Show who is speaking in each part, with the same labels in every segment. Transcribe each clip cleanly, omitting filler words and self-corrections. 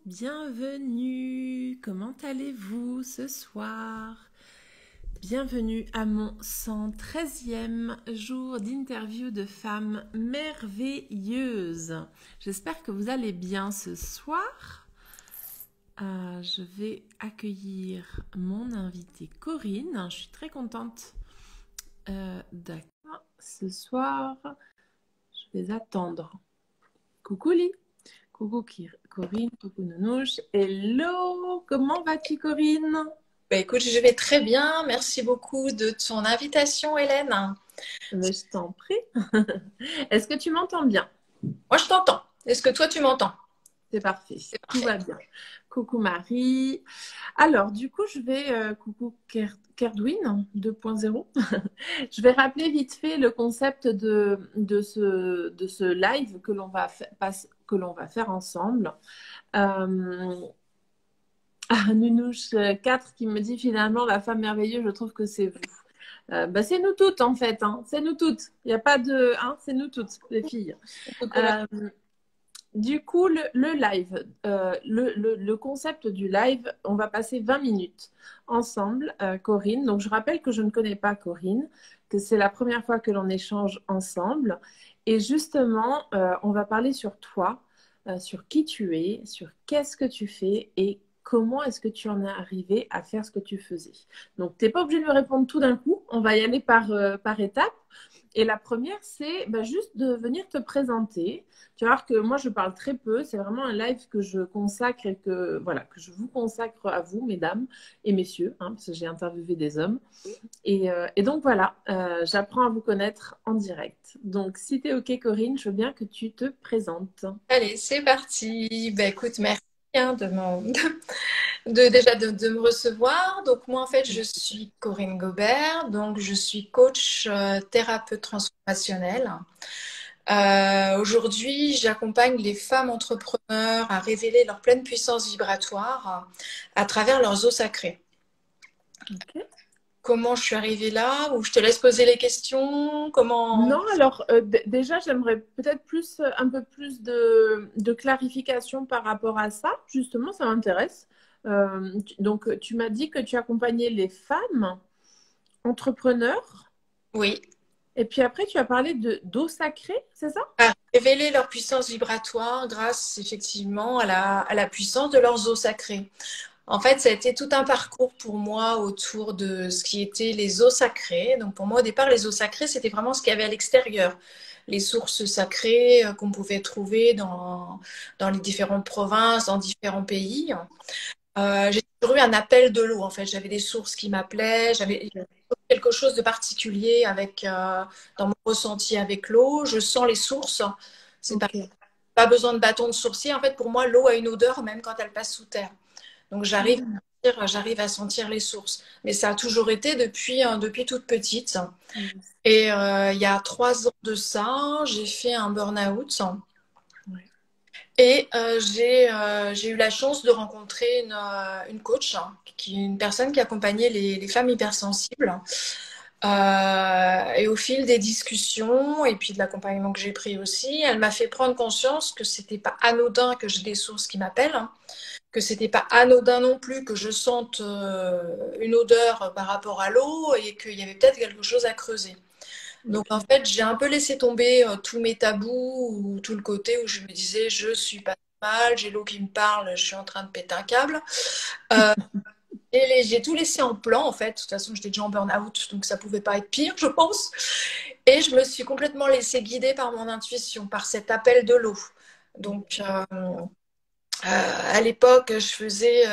Speaker 1: Bienvenue, comment allez-vous ce soir? Bienvenue à mon 113e jour d'interview de femmes merveilleuses. J'espère que vous allez bien ce soir. Je vais accueillir mon invitée Corinne. Je suis très contente d'accord. Ce soir, je vais attendre. Coucou Lee. Coucou Corinne, coucou Nounouche. Hello, comment vas-tu Corinne?
Speaker 2: Bah, écoute, je vais très bien. Merci beaucoup de ton invitation, Hélène.
Speaker 1: Mais je t'en prie. Est-ce que tu m'entends bien?
Speaker 2: Moi, je t'entends. Est-ce que toi, tu m'entends?
Speaker 1: C'est parfait,
Speaker 2: C'est
Speaker 1: tout
Speaker 2: parfait.
Speaker 1: va bien. Coucou Marie. Alors, du coup, je vais, coucou Kerdwin 2.0. Je vais rappeler vite fait le concept de ce live que l'on va faire ensemble. Nounouche 4 qui me dit finalement la femme merveilleuse, je trouve que c'est vous. C'est nous toutes en fait, hein. C'est nous toutes. Il n'y a pas de, hein, c'est nous toutes les filles. Euh, du coup, le live, le concept du live, on va passer 20 minutes ensemble, Corinne. Donc je rappelle que je ne connais pas Corinne, que c'est la première fois que l'on échange ensemble. Et justement, on va parler sur toi, sur qui tu es, sur qu'est-ce que tu fais et comment est-ce que tu en es arrivé à faire ce que tu faisais. Donc, tu n'es pas obligé de me répondre tout d'un coup. On va y aller par étapes. Et la première, c'est juste de venir te présenter. Tu vas voir que moi, je parle très peu. C'est vraiment un live que je consacre et que je vous consacre à vous, mesdames et messieurs, hein, parce que j'ai interviewé des hommes. Et donc, voilà, j'apprends à vous connaître en direct. Donc, si tu es OK, Corinne, je veux bien que tu te présentes.
Speaker 2: Allez, c'est parti. Bah, écoute, merci hein, déjà de me recevoir. Donc, moi, en fait, je suis Corinne Gobert. Donc, je suis coach thérapeute transformationnel. Aujourd'hui, j'accompagne les femmes entrepreneurs à révéler leur pleine puissance vibratoire à travers leurs os sacrés.
Speaker 1: OK.
Speaker 2: Comment je suis arrivée là? Ou je te laisse poser les questions? Comment?
Speaker 1: Non, alors déjà, j'aimerais peut-être un peu plus de clarification par rapport à ça. Justement, ça m'intéresse. Donc, tu m'as dit que tu accompagnais les femmes entrepreneurs.
Speaker 2: Oui.
Speaker 1: Et puis après, tu as parlé de d'eau sacrée, c'est ça?
Speaker 2: À révéler leur puissance vibratoire grâce effectivement à la puissance de leurs os sacrés. En fait, ça a été tout un parcours pour moi autour de ce qui était les eaux sacrées. Donc pour moi, au départ, les eaux sacrées, c'était vraiment ce qu'il y avait à l'extérieur. Les sources sacrées qu'on pouvait trouver dans les différentes provinces, dans différents pays. J'ai toujours eu un appel de l'eau, en fait. J'avais des sources qui m'appelaient, j'avais quelque chose de particulier dans mon ressenti avec l'eau. Je sens les sources. C'est pas,
Speaker 1: Ok.
Speaker 2: pas besoin de bâton de sourcier. En fait, pour moi, l'eau a une odeur même quand elle passe sous terre. Donc
Speaker 1: Ah,
Speaker 2: j'arrive à sentir les sources. Mais ça a toujours été depuis toute petite.
Speaker 1: yes.
Speaker 2: Et il y a 3 ans de ça, j'ai fait un burn-out.
Speaker 1: Ouais.
Speaker 2: Et j'ai eu la chance de rencontrer une coach, qui est une personne qui accompagnait les femmes hypersensibles. Et au fil des discussions et puis de l'accompagnement que j'ai pris aussi, elle m'a fait prendre conscience que c'était pas anodin que j'ai des sources qui m'appellent, hein, que c'était pas anodin non plus que je sente une odeur par rapport à l'eau et qu'il y avait peut-être quelque chose à creuser. Donc en
Speaker 1: Ok.
Speaker 2: fait, j'ai un peu laissé tomber tous mes tabous ou tout le côté où je me disais je suis pas mal, j'ai l'eau qui me parle, je suis en train de péter un câble. Euh, j'ai tout laissé en plan en fait. De toute façon, j'étais déjà en burn-out, donc ça pouvait pas être pire, je pense. Et je me suis complètement laissée guider par mon intuition, par cet appel de l'eau. Donc à l'époque, je faisais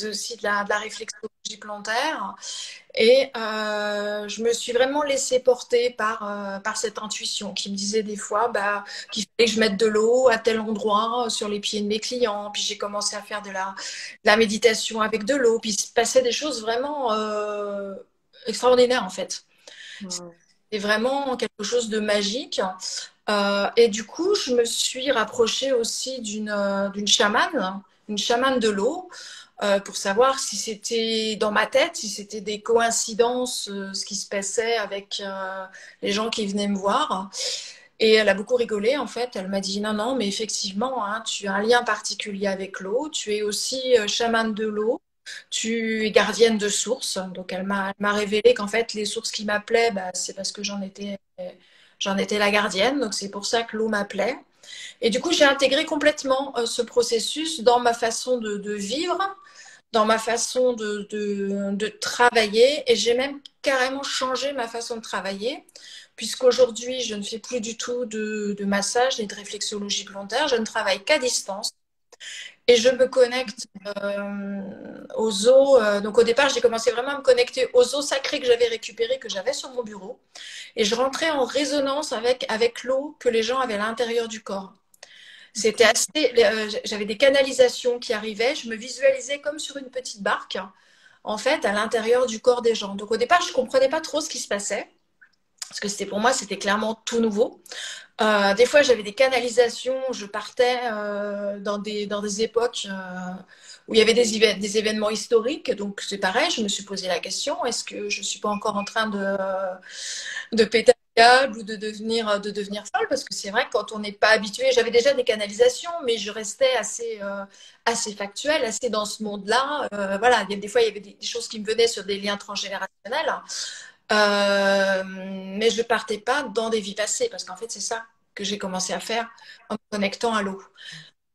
Speaker 2: aussi de la réflexologie plantaire. Et je me suis vraiment laissée porter par cette intuition qui me disait des fois qu'il fallait que je mette de l'eau à tel endroit sur les pieds de mes clients. Puis j'ai commencé à faire de la méditation avec de l'eau. Puis il se passait des choses vraiment extraordinaires en fait.
Speaker 1: Wow.
Speaker 2: C'est vraiment quelque chose de magique. Et du coup, je me suis rapprochée aussi d'une chamane, une chamane de l'eau, pour savoir si c'était dans ma tête, si c'était des coïncidences, ce qui se passait avec les gens qui venaient me voir. Et elle a beaucoup rigolé, en fait. Elle m'a dit, non, non, mais effectivement, hein, tu as un lien particulier avec l'eau. Tu es aussi chamane de l'eau. Tu es gardienne de sources. Donc, elle m'a révélé qu'en fait, les sources qui m'appelaient, bah, c'est parce que j'en étais la gardienne. Donc, c'est pour ça que l'eau m'appelait. Et du coup, j'ai intégré complètement ce processus dans ma façon de vivre, dans ma façon de travailler. Et j'ai même carrément changé ma façon de travailler, puisqu'aujourd'hui, je ne fais plus du tout de massage ni de réflexologie plantaire. Je ne travaille qu'à distance. Et je me connecte aux eaux. Donc au départ, j'ai commencé vraiment à me connecter aux eaux sacrées que j'avais récupérées, que j'avais sur mon bureau. Et je rentrais en résonance avec l'eau que les gens avaient à l'intérieur du corps. C'était assez. J'avais des canalisations qui arrivaient. Je me visualisais comme sur une petite barque, en fait, à l'intérieur du corps des gens. Donc au départ, je ne comprenais pas trop ce qui se passait, parce que pour moi, c'était clairement tout nouveau. Des fois, j'avais des canalisations. Je partais dans des époques où il y avait des événements historiques. Donc c'est pareil, je me suis posé la question, est-ce que je ne suis pas encore en train de péter un câble ou de devenir folle? Parce que c'est vrai que quand on n'est pas habitué, j'avais déjà des canalisations, mais je restais assez factuelle, assez dans ce monde-là. Voilà, des fois, il y avait des choses qui me venaient sur des liens transgénérationnels. Mais je ne partais pas dans des vies passées, parce qu'en fait, c'est ça que j'ai commencé à faire en me connectant à l'eau.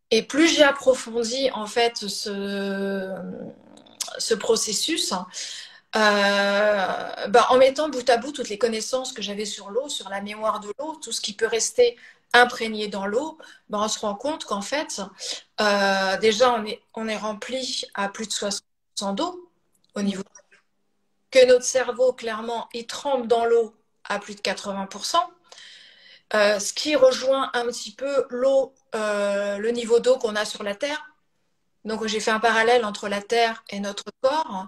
Speaker 2: Et plus j'ai approfondi, en fait, ce processus, en mettant bout à bout toutes les connaissances que j'avais sur l'eau, sur la mémoire de l'eau, tout ce qui peut rester imprégné dans l'eau, on se rend compte qu'en fait, déjà, on est rempli à plus de 60% d'eau au niveau que notre cerveau, clairement, il trempe dans l'eau à plus de 80%. Ce qui rejoint un petit peu l'eau, le niveau d'eau qu'on a sur la Terre. Donc j'ai fait un parallèle entre la Terre et notre corps.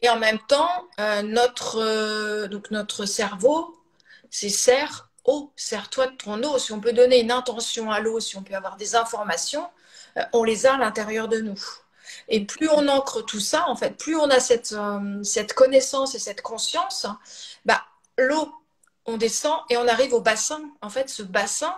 Speaker 2: Et en même temps, notre cerveau, c'est serre eau, serre-toi de ton eau. Si on peut donner une intention à l'eau, si on peut avoir des informations, on les a à l'intérieur de nous. Et plus on ancre tout ça, en fait, plus on a cette connaissance et cette conscience, bah, l'eau, on descend et on arrive au bassin. En fait, ce bassin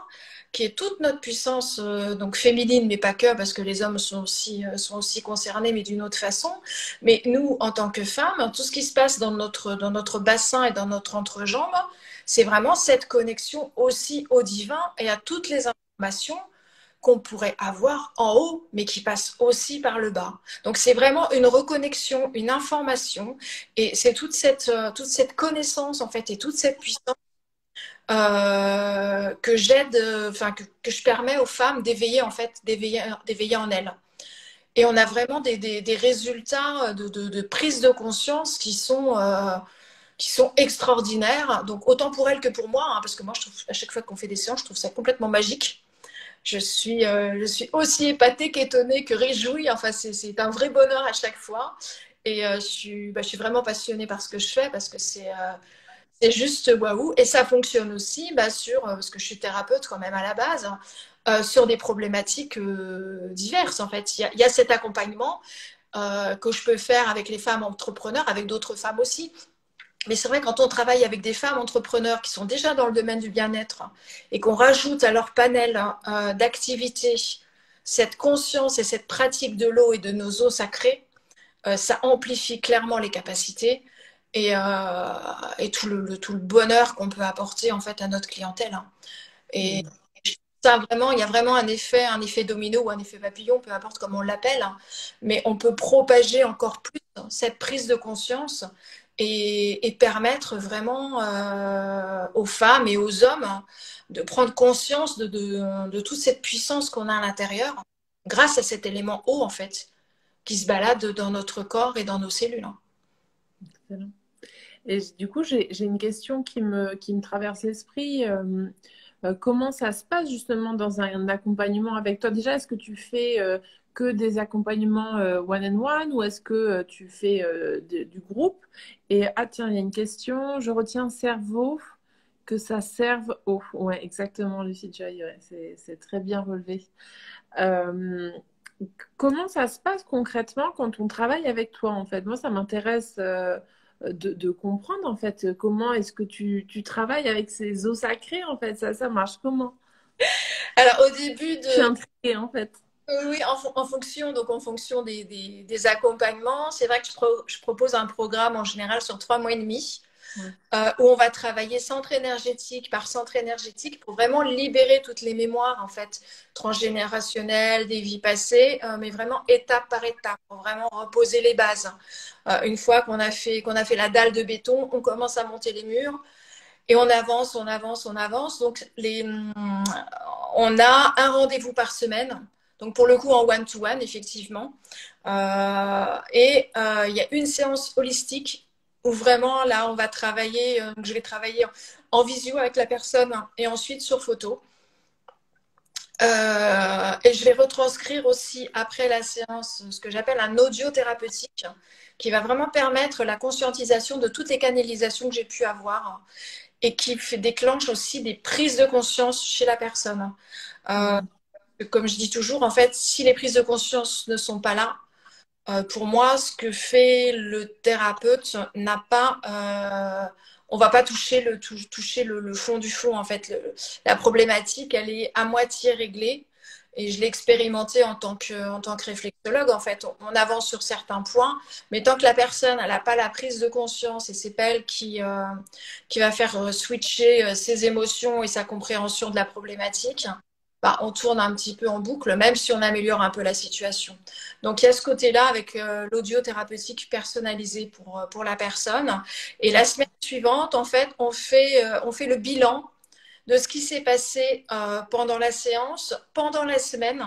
Speaker 2: qui est toute notre puissance, donc féminine, mais pas que, parce que les hommes sont aussi concernés, mais d'une autre façon. Mais nous, en tant que femmes, tout ce qui se passe dans notre bassin et dans notre entrejambe, c'est vraiment cette connexion aussi au divin et à toutes les informations qu'on pourrait avoir en haut, mais qui passent aussi par le bas. Donc c'est vraiment une reconnexion, une information, et c'est toute cette connaissance en fait et toute cette puissance que j'aide, enfin que je permets aux femmes d'éveiller en fait, d'éveiller en elles. Et on a vraiment des résultats de prise de conscience qui sont extraordinaires. Donc autant pour elles que pour moi, hein, parce que moi je trouve à chaque fois qu'on fait des séances, je trouve ça complètement magique. Je suis aussi épatée qu'étonnée, que réjouie. Enfin, c'est un vrai bonheur à chaque fois. Et je suis vraiment passionnée par ce que je fais parce que c'est juste waouh. Et ça fonctionne aussi parce que je suis thérapeute quand même à la base, hein, sur des problématiques diverses. En fait, il y a cet accompagnement que je peux faire avec les femmes entrepreneurs, avec d'autres femmes aussi. Mais c'est vrai, quand on travaille avec des femmes entrepreneurs qui sont déjà dans le domaine du bien-être et qu'on rajoute à leur panel d'activités cette conscience et cette pratique de l'eau et de nos eaux sacrées, ça amplifie clairement les capacités et tout le bonheur qu'on peut apporter en fait à notre clientèle, hein. Et ça, vraiment, il y a vraiment un effet domino ou un effet papillon, peu importe comment on l'appelle, hein. Mais on peut propager encore plus cette prise de conscience et permettre vraiment aux femmes et aux hommes, hein, de prendre conscience de toute cette puissance qu'on a à l'intérieur grâce à cet élément eau, en fait, qui se balade dans notre corps et dans nos cellules, hein.
Speaker 1: Excellent. Et du coup, j'ai une question qui me traverse l'esprit. Comment ça se passe justement dans un accompagnement avec toi? Déjà, est-ce que tu fais que des accompagnements one-on-one ou est-ce que tu fais du groupe? Et tiens, il y a une question. Je retiens cerveau, que ça serve eau. Ouais, exactement, Lucie Joy. Ouais, c'est très bien relevé. Euh, Comment ça se passe concrètement quand on travaille avec toi, en fait? Moi, ça m'intéresse. de comprendre en fait comment est-ce que tu travailles avec ces eaux sacrées en fait. Ça marche comment?
Speaker 2: Alors, au début
Speaker 1: Je suis
Speaker 2: de,
Speaker 1: intriguée en fait.
Speaker 2: oui, en fonction, donc en fonction des accompagnements, c'est vrai que je propose un programme en général sur 3 mois et demi,
Speaker 1: Ouais.
Speaker 2: où on va travailler centre énergétique par centre énergétique pour vraiment libérer toutes les mémoires en fait transgénérationnelles des vies passées, mais vraiment étape par étape pour vraiment reposer les bases. Une fois qu'on a fait la dalle de béton, on commence à monter les murs et on avance, on avance, on avance. Donc on a un rendez-vous par semaine. Donc pour le coup en one-to-one, effectivement. Il y a une séance holistique où vraiment là on va travailler, je vais travailler en visio avec la personne et ensuite sur photo. Et je vais retranscrire aussi après la séance ce que j'appelle un audio thérapeutique qui va vraiment permettre la conscientisation de toutes les canalisations que j'ai pu avoir et qui déclenche aussi des prises de conscience chez la personne. Euh,
Speaker 1: Mm.
Speaker 2: Comme je dis toujours, en fait, si les prises de conscience ne sont pas là, pour moi, ce que fait le thérapeute n'a pas, on va pas toucher le fond du fond. En fait, la problématique, elle est à moitié réglée. Et je l'ai expérimenté en tant que réflexologue. En fait, on avance sur certains points, mais tant que la personne n'a pas la prise de conscience et c'est pas elle qui va faire switcher ses émotions et sa compréhension de la problématique, bah, on tourne un petit peu en boucle, même si on améliore un peu la situation. Donc, il y a ce côté-là avec l'audio thérapeutique personnalisé pour la personne. Et la semaine suivante, en fait, on fait le bilan de ce qui s'est passé pendant la séance, pendant la semaine.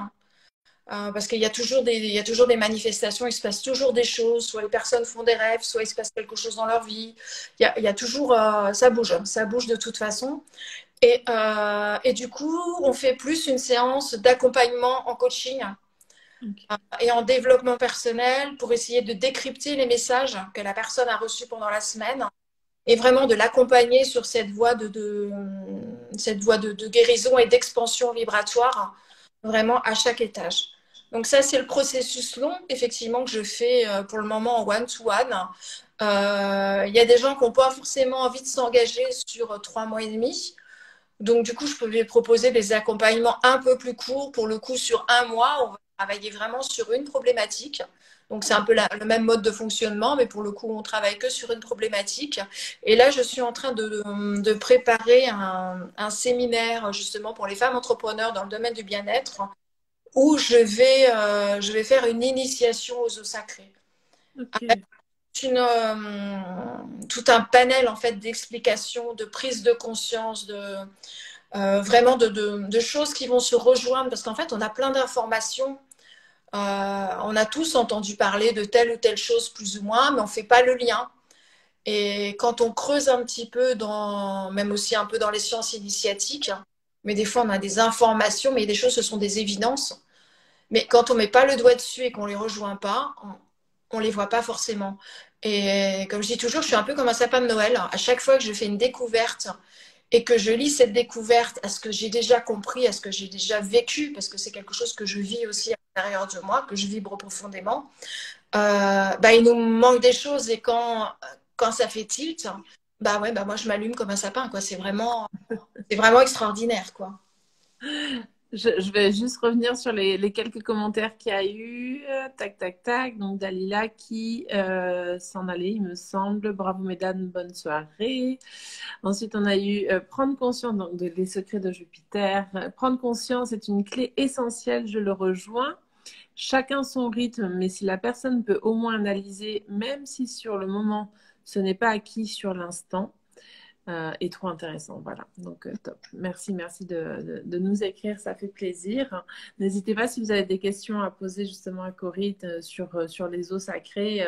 Speaker 2: Parce qu'il y a toujours des manifestations, il se passe toujours des choses, soit les personnes font des rêves, soit il se passe quelque chose dans leur vie. Il y a toujours, ça bouge de toute façon. Et du coup, on fait plus une séance d'accompagnement en coaching
Speaker 1: Ok.
Speaker 2: et en développement personnel pour essayer de décrypter les messages que la personne a reçus pendant la semaine et vraiment de l'accompagner sur cette voie de guérison et d'expansion vibratoire, vraiment à chaque étage. Donc ça, c'est le processus long, effectivement, que je fais pour le moment en one-to-one. Il y a des gens qui n'ont pas forcément envie de s'engager sur 3 mois et demi. Donc, du coup, je peux lui proposer des accompagnements un peu plus courts, pour le coup, sur un mois. On va travailler vraiment sur une problématique. Donc, c'est un peu le même mode de fonctionnement, mais pour le coup, on travaille que sur une problématique. Et là, je suis en train de préparer un séminaire, justement, pour les femmes entrepreneurs dans le domaine du bien-être, où je vais faire une initiation aux eaux sacrées.
Speaker 1: Ok.
Speaker 2: Tout un panel, en fait, d'explications, de prise de conscience, vraiment de choses qui vont se rejoindre parce qu'en fait, on a plein d'informations. On a tous entendu parler de telle ou telle chose plus ou moins, mais on ne fait pas le lien. Et quand on creuse un petit peu même aussi un peu dans les sciences initiatiques, mais des fois on a des informations, mais des choses, ce sont des évidences. Mais quand on met pas le doigt dessus et qu'on les rejoint pas, on les voit pas forcément. Et comme je dis toujours, je suis un peu comme un sapin de Noël. À chaque fois que je fais une découverte et que je lis cette découverte à ce que j'ai déjà compris, à ce que j'ai déjà vécu, parce que c'est quelque chose que je vis aussi à l'intérieur de moi, que je vibre profondément, bah, il nous manque des choses et quand ça fait tilt, bah ouais, bah moi je m'allume comme un sapin, quoi. C'est vraiment extraordinaire, quoi.
Speaker 1: Je vais juste revenir sur les quelques commentaires qu'il y a eu. Tac, tac, tac. Donc, Dalila qui s'en allait, il me semble. Bravo, mesdames, bonne soirée. Ensuite, on a eu prendre conscience donc, des secrets de Jupiter. Prendre conscience est une clé essentielle, je le rejoins. Chacun son rythme, mais si la personne peut au moins analyser, même si sur le moment, ce n'est pas acquis sur l'instant, est trop intéressant. Voilà, donc top. Merci, merci de nous écrire, ça fait plaisir. N'hésitez pas si vous avez des questions à poser justement à Corinne sur les eaux sacrées.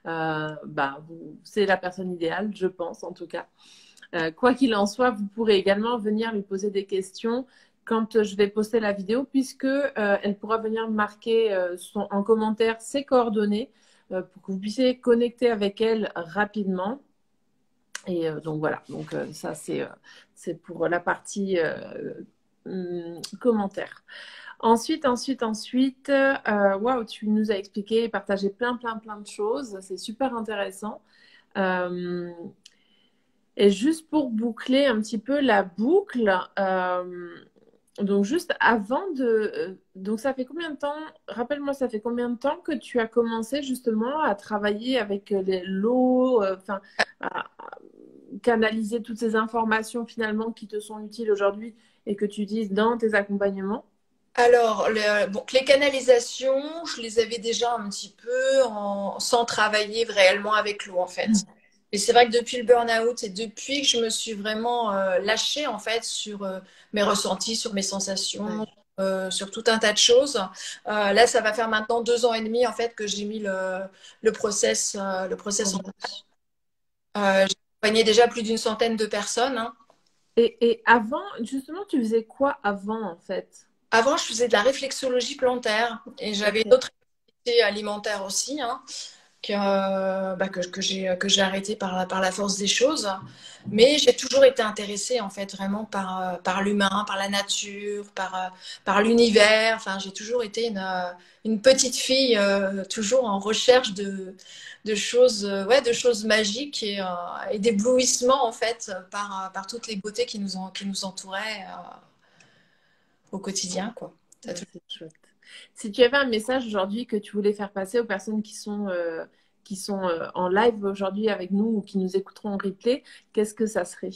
Speaker 1: Bah, c'est la personne idéale, je pense en tout cas. Quoi qu'il en soit, vous pourrez également venir lui poser des questions quand je vais poster la vidéo, puisque elle pourra venir marquer en commentaire ses coordonnées pour que vous puissiez connecter avec elle rapidement. Et donc voilà, donc ça c'est pour la partie commentaire. Ensuite, waouh, tu nous as expliqué et partagé plein de choses. C'est super intéressant. Euh, et juste pour boucler un petit peu la boucle, donc juste avant donc ça fait combien de temps, rappelle-moi, ça fait combien de temps que tu as commencé justement à travailler avec l'eau, enfin, à canaliser toutes ces informations finalement qui te sont utiles aujourd'hui et que tu utilises dans tes accompagnements?
Speaker 2: Alors, les canalisations, je les avais déjà un petit peu sans travailler réellement avec l'eau, en fait. Et c'est vrai que depuis le burn-out et depuis que je me suis vraiment lâchée, en fait, sur mes ressentis, sur mes sensations,
Speaker 1: Ouais.
Speaker 2: sur tout un tas de choses, là, ça va faire maintenant 2 ans et demi, en fait, que j'ai mis le process en place. J'ai accompagné déjà plus d'une centaine de personnes, hein.
Speaker 1: Et avant, justement, tu faisais quoi avant en fait?
Speaker 2: Avant, je faisais de la réflexologie plantaire et j'avais une
Speaker 1: Ok.
Speaker 2: autre activité alimentaire aussi, hein, que j'ai arrêté par la force des choses. Mais j'ai toujours été intéressée, en fait, vraiment par l'humain, par la nature, par l'univers. Enfin, j'ai toujours été une petite fille, toujours en recherche de choses, ouais, de choses magiques et d'éblouissement, en fait, par toutes les beautés qui nous entouraient au quotidien, quoi. Ça a
Speaker 1: Ouais, c'est chouette. Si tu avais un message aujourd'hui que tu voulais faire passer aux personnes qui sont en live aujourd'hui avec nous ou qui nous écouteront en replay, qu'est-ce que ça serait?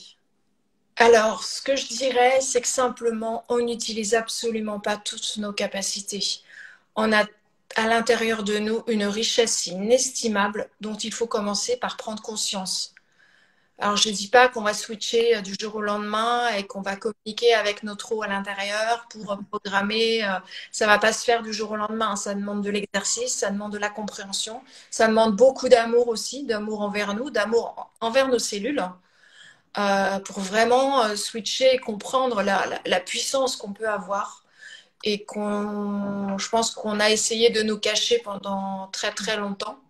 Speaker 2: Alors, ce que je dirais, c'est que simplement, on n'utilise absolument pas toutes nos capacités. On a à l'intérieur de nous une richesse inestimable dont il faut commencer par prendre conscience. Alors, je ne dis pas qu'on va switcher du jour au lendemain et qu'on va communiquer avec notre eau à l'intérieur pour programmer. Ça ne va pas se faire du jour au lendemain. Ça demande de l'exercice, ça demande de la compréhension, ça demande beaucoup d'amour aussi, d'amour envers nous, d'amour envers nos cellules pour vraiment switcher et comprendre la puissance qu'on peut avoir et je pense qu'on a essayé de nous cacher pendant très très longtemps.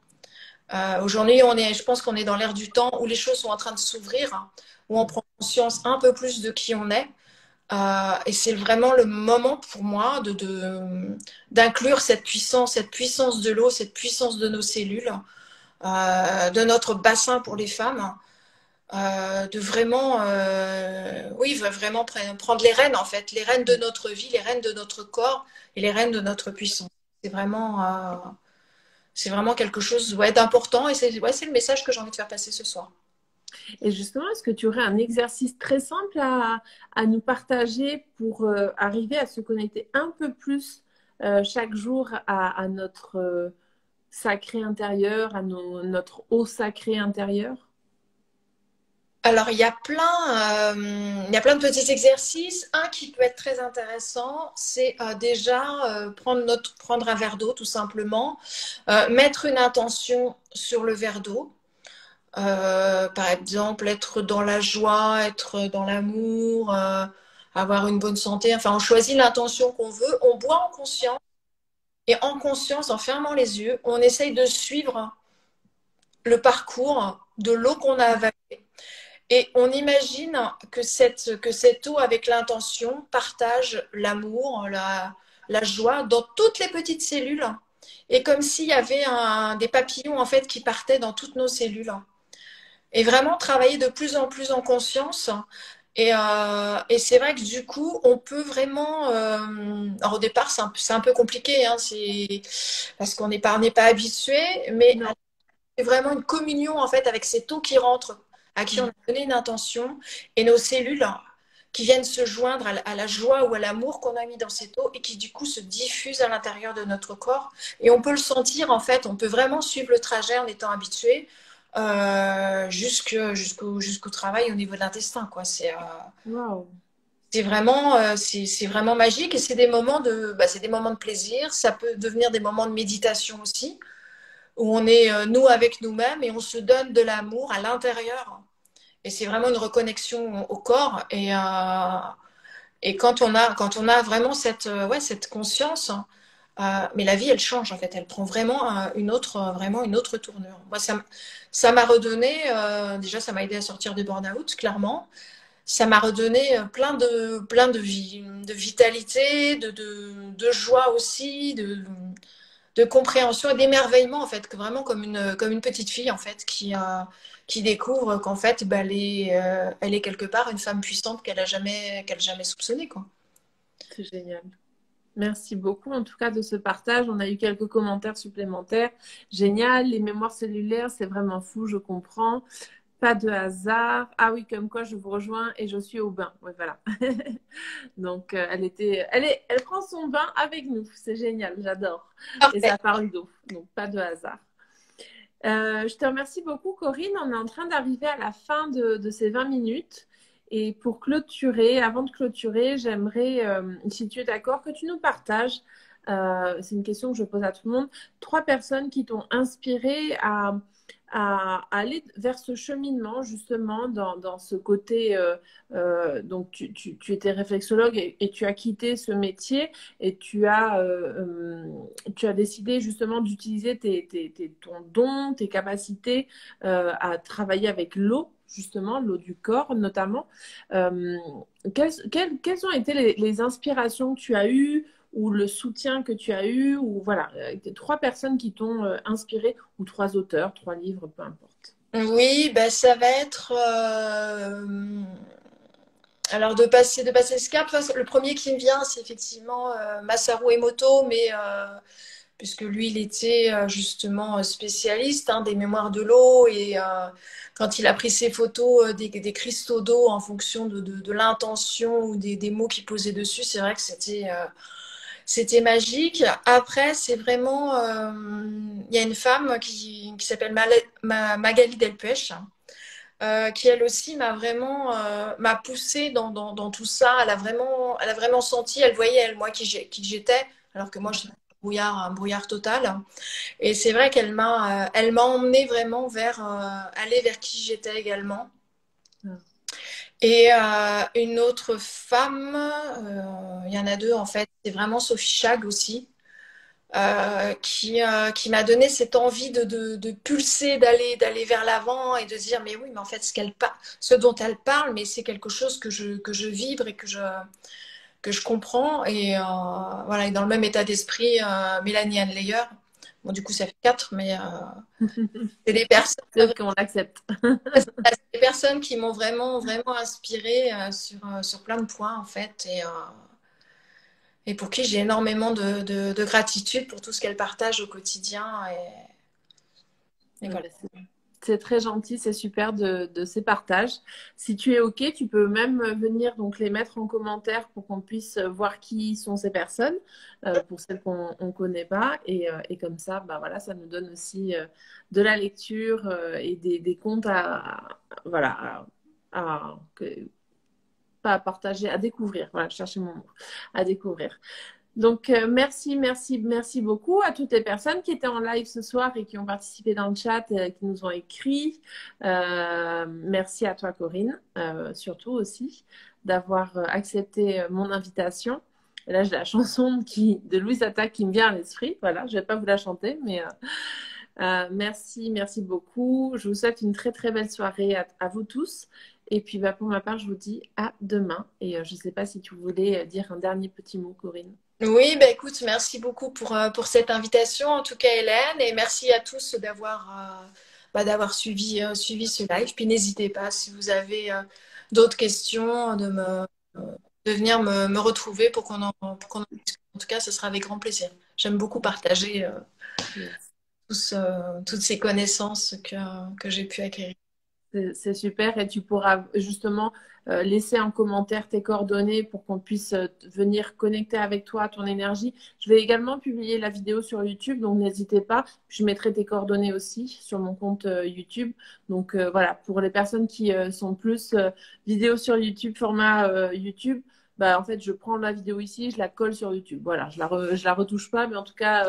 Speaker 2: Aujourd'hui, je pense qu'on est dans l'ère du temps où les choses sont en train de s'ouvrir, où on prend conscience un peu plus de qui on est. Et c'est vraiment le moment pour moi d'inclure cette puissance de l'eau, cette puissance de nos cellules, de notre bassin pour les femmes, de vraiment, oui, vraiment prendre les rênes en fait, les rênes de notre vie, les rênes de notre corps et les rênes de notre puissance. C'est vraiment quelque chose ouais, d'important et c'est le message que j'ai envie de faire passer ce soir.
Speaker 1: Et justement, est-ce que tu aurais un exercice très simple à nous partager pour arriver à se connecter un peu plus chaque jour à notre sacré intérieur, notre eau sacrée intérieure?
Speaker 2: Alors, il y a plein de petits exercices. Un qui peut être très intéressant, c'est déjà prendre un verre d'eau, tout simplement, mettre une intention sur le verre d'eau. Par exemple, être dans la joie, être dans l'amour, avoir une bonne santé. Enfin, on choisit l'intention qu'on veut, on boit en conscience et en conscience, en fermant les yeux, on essaye de suivre le parcours de l'eau qu'on a avalée. Et on imagine que cette eau avec l'intention partage l'amour, la joie dans toutes les petites cellules. Et comme s'il y avait des papillons en fait qui partaient dans toutes nos cellules. Et vraiment travailler de plus en plus en conscience. Et c'est vrai que du coup, on peut vraiment. Alors au départ, c'est un peu compliqué, hein, parce on n'est pas habitué, mais
Speaker 1: Non.
Speaker 2: c'est vraiment une communion en fait avec cette eau qui rentre, à qui on a donné une intention, et nos cellules qui viennent se joindre à la joie ou à l'amour qu'on a mis dans cette eau et qui du coup se diffuse à l'intérieur de notre corps. Et on peut le sentir en fait, on peut vraiment suivre le trajet en étant habitué jusqu'au travail au niveau de l'intestin, quoi.
Speaker 1: Waouh.
Speaker 2: C'est vraiment magique et c'est des moments de plaisir. Ça peut devenir des moments de méditation aussi où on est nous avec nous-mêmes et on se donne de l'amour à l'intérieur. Et c'est vraiment une reconnexion au corps. Et quand on a vraiment ouais, cette conscience, mais la vie, elle change en fait. Elle prend vraiment vraiment une autre tournure. Moi, ça m'a redonné, déjà, ça m'a aidé à sortir du burn-out, clairement. Ça m'a redonné plein de vie, de vitalité, de joie aussi, de compréhension et d'émerveillement, en fait, vraiment comme une petite fille, en fait, qui découvre qu'en fait, bah, elle est quelque part une femme puissante qu'elle a jamais soupçonnée, quoi.
Speaker 1: C'est génial. Merci beaucoup en tout cas de ce partage. On a eu quelques commentaires supplémentaires. Génial, les mémoires cellulaires, c'est vraiment fou, je comprends. Pas de hasard. Ah oui, comme quoi je vous rejoins et je suis au bain. Ouais, voilà. Donc elle prend son bain avec nous. C'est génial, j'adore. Et
Speaker 2: Parfait.
Speaker 1: ça parle d'eau. Donc pas de hasard. Je te remercie beaucoup, Corinne. On est en train d'arriver à la fin de ces 20 minutes. Et pour clôturer, avant de clôturer, j'aimerais, si tu es d'accord, que tu nous partages, c'est une question que je pose à tout le monde, 3 personnes qui t'ont inspiré à aller vers ce cheminement, justement, dans ce côté. Donc, tu étais réflexologue et tu as quitté ce métier et tu as décidé justement d'utiliser ton don, tes capacités à travailler avec l'eau, justement, l'eau du corps notamment. Euh, quelles ont été les inspirations que tu as eues ou le soutien que tu as eu, ou voilà, 3 personnes qui t'ont inspiré, ou 3 auteurs, 3 livres, peu importe.
Speaker 2: Oui, bah, ça va être alors de passer ce cap. Le premier qui me vient, c'est effectivement Masaru Emoto, mais puisque lui, il était justement spécialiste hein, des mémoires de l'eau et quand il a pris ses photos des cristaux d'eau en fonction de l'intention ou des mots qu'il posait dessus, c'est vrai que c'était magique. Après, c'est vraiment, il y a une femme qui s'appelle Magali Delpech, qui elle aussi m'a poussée dans tout ça. Elle a vraiment senti, elle voyait elle moi qui j'étais, alors que moi j'étais un brouillard total. Et c'est vrai elle m'a emmenée vraiment vers aller vers qui j'étais également. Et une autre femme, il y en a deux en fait, c'est vraiment Sophie Chag aussi, qui m'a donné cette envie de pulser, d'aller vers l'avant et de dire mais oui, mais en fait ce dont elle parle, mais c'est quelque chose que je vibre et que je comprends. Et voilà, et dans le même état d'esprit, Mélanie Anne Leyer. Bon, du coup, ça fait 4, mais c'est des personnes.
Speaker 1: C'est OK, on l'accepte.
Speaker 2: C'est des personnes qui m'ont vraiment inspirée sur plein de points, en fait, et pour qui j'ai énormément de gratitude pour tout ce qu'elles partagent au quotidien. Et voilà.
Speaker 1: C'est très gentil, c'est super de ces partages. Si tu es OK, tu peux même venir donc les mettre en commentaire pour qu'on puisse voir qui sont ces personnes, pour celles qu'on ne connaît pas. Et comme ça, bah voilà, ça nous donne aussi de la lecture et des comptes voilà, pas à partager, à découvrir. Voilà, je cherchais mon mot, à découvrir. Donc, merci beaucoup à toutes les personnes qui étaient en live ce soir et qui ont participé dans le chat, qui nous ont écrit. Merci à toi, Corinne, surtout aussi, d'avoir accepté mon invitation. Et là, j'ai la chanson de Louise Attaque qui me vient à l'esprit. Voilà, je ne vais pas vous la chanter, mais merci beaucoup. Je vous souhaite une très, très belle soirée à vous tous. Et puis, bah, pour ma part, je vous dis à demain. Et je ne sais pas si tu voulais dire un dernier petit mot, Corinne.
Speaker 2: Oui, bah écoute, merci beaucoup pour cette invitation, en tout cas Hélène, et merci à tous d'avoir suivi ce live. Puis n'hésitez pas, si vous avez d'autres questions, de venir me retrouver pour qu'on en discute. En tout cas, ce sera avec grand plaisir. J'aime beaucoup partager toutes ces connaissances que j'ai pu acquérir.
Speaker 1: C'est super et tu pourras justement laisser en commentaire tes coordonnées pour qu'on puisse venir connecter avec toi, ton énergie. Je vais également publier la vidéo sur YouTube, donc n'hésitez pas. Je mettrai tes coordonnées aussi sur mon compte YouTube. Donc voilà, pour les personnes qui sont plus vidéo sur YouTube, format YouTube, bah, en fait, je prends la vidéo ici, je la colle sur YouTube. Voilà, je la retouche pas, mais en tout cas,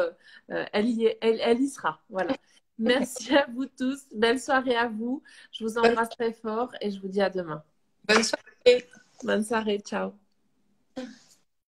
Speaker 1: elle y sera. Voilà. Merci à vous tous. Belle soirée à vous. Je vous embrasse très fort et je vous dis à demain.
Speaker 2: Bonne soirée.
Speaker 1: Bonne soirée. Ciao.